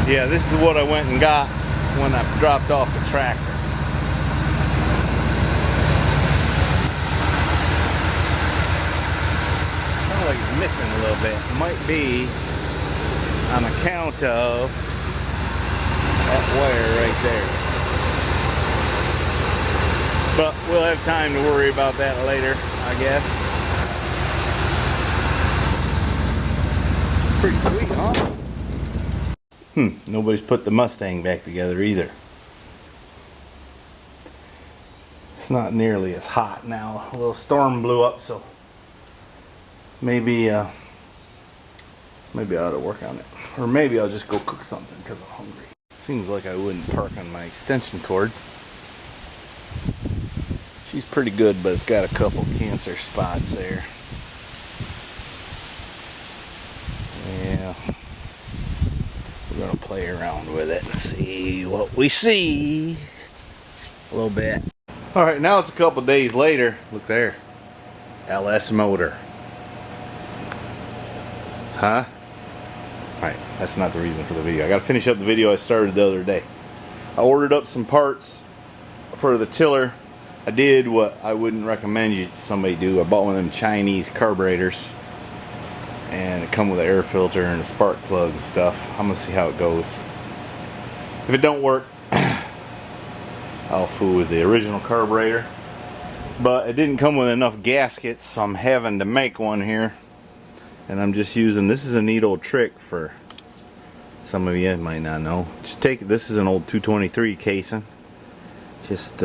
Yeah, this is what I went and got when I dropped off the tractor. Sounds like it's missing a little bit. It might be on account of that wire right there. But we'll have time to worry about that later, I guess. Pretty sweet, huh? Nobody's put the Mustang back together either. It's not nearly as hot now. A little storm blew up, so maybe maybe I ought to work on it. Or maybe I'll just go cook something because I'm hungry. Seems like I wouldn't park on my extension cord. She's pretty good, but it's got a couple cancer spots there. Yeah. We're gonna play around with it and see what we see a little bit. All right, now it's a couple days later. Look there, LS motor. Huh? All right, that's not the reason for the video. I gotta finish up the video I started the other day. I ordered up some parts for the tiller. I did what I wouldn't recommend somebody do. I bought one of them Chinese carburetors. And it come with an air filter and a spark plug and stuff. I'm gonna see how it goes. If it don't work, I'll fool with the original carburetor. But it didn't come with enough gaskets, so I'm having to make one here. And I'm just using, this is a neat old trick for some of you might not know. Just take, this is an old 223 casing. Just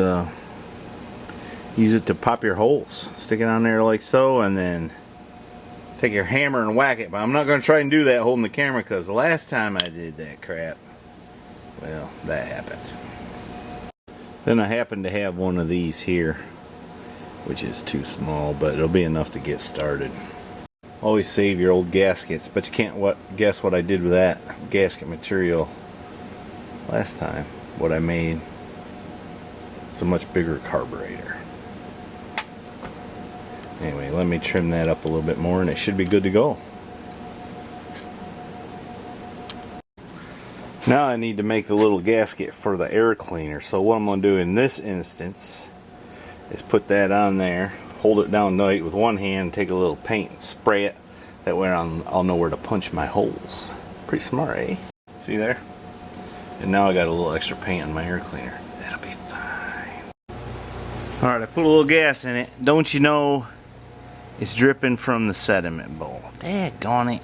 use it to pop your holes. Stick it on there like so, and then take your hammer and whack it. But I'm not going to try and do that holding the camera, because the last time I did that crap, well, that happened. Then I happen to have one of these here, which is too small, but it'll be enough to get started. Always save your old gaskets, but you can't guess what I did with that gasket material last time. What I made. It's a much bigger carburetor. Anyway, let me trim that up a little bit more and it should be good to go. Now I need to make the little gasket for the air cleaner. So what I'm going to do in this instance is put that on there, hold it down tight with one hand, take a little paint and spray it. That way I'll know where to punch my holes. Pretty smart, eh? See there? And now I got a little extra paint on my air cleaner. That'll be fine. Alright, I put a little gas in it. Don't you know it's dripping from the sediment bowl? Daggone it.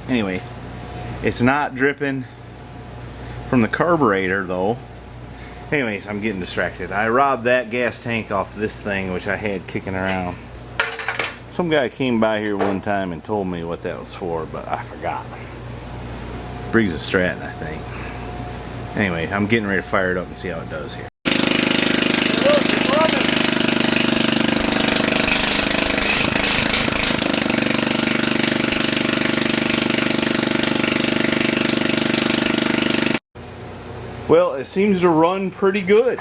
Anyway, it's not dripping from the carburetor though. Anyways, I'm getting distracted. I robbed that gas tank off this thing which I had kicking around. Some guy came by here one time and told me what that was for, but I forgot. Briggs & Stratton, I think. Anyway, I'm getting ready to fire it up and see how it does here. Look, it's running. Well, it seems to run pretty good.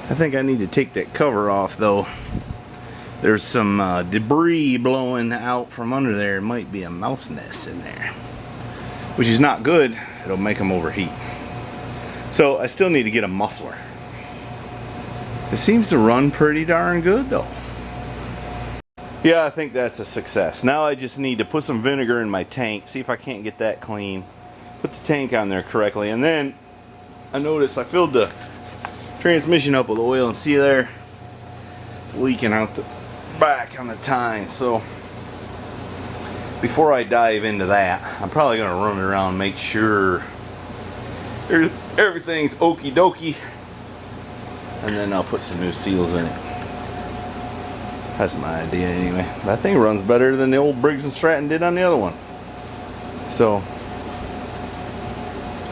I think I need to take that cover off though. There's some debris blowing out from under there. It might be a mouse nest in there, which is not good. It'll make them overheat. So I still need to get a muffler. It seems to run pretty darn good though. Yeah, I think that's a success. Now I just need to put some vinegar in my tank, see if I can't get that clean, put the tank on there correctly, and then I noticed I filled the transmission up with oil, and see there, it's leaking out the back on the tine. So before I dive into that, I'm probably going to run it around and make sure everything's okie dokie, and then I'll put some new seals in it. That's my idea anyway. That thing runs better than the old Briggs & Stratton did on the other one. So,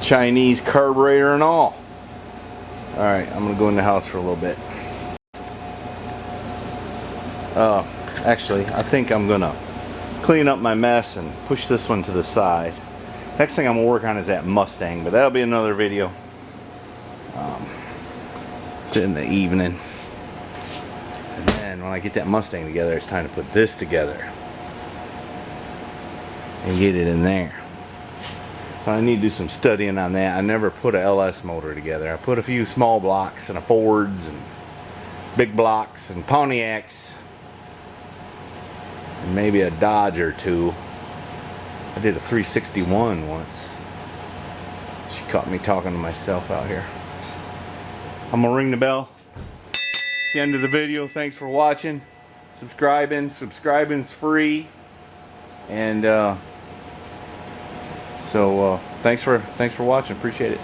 Chinese carburetor and all. Alright, I'm going to go in the house for a little bit. Actually, I think I'm going to clean up my mess and push this one to the side. Next thing I'm going to work on is that Mustang, but that'll be another video. It's in the evening. And then when I get that Mustang together, it's time to put this together. and get it in there. I need to do some studying on that. I never put a LS motor together. I put a few small blocks and a Fords and big blocks and Pontiacs and maybe a Dodge or two. I did a 361 once. She caught me talking to myself out here. I'm gonna ring the bell. It's the end of the video. Thanks for watching. Subscribing's free. And so thanks for watching. Appreciate it.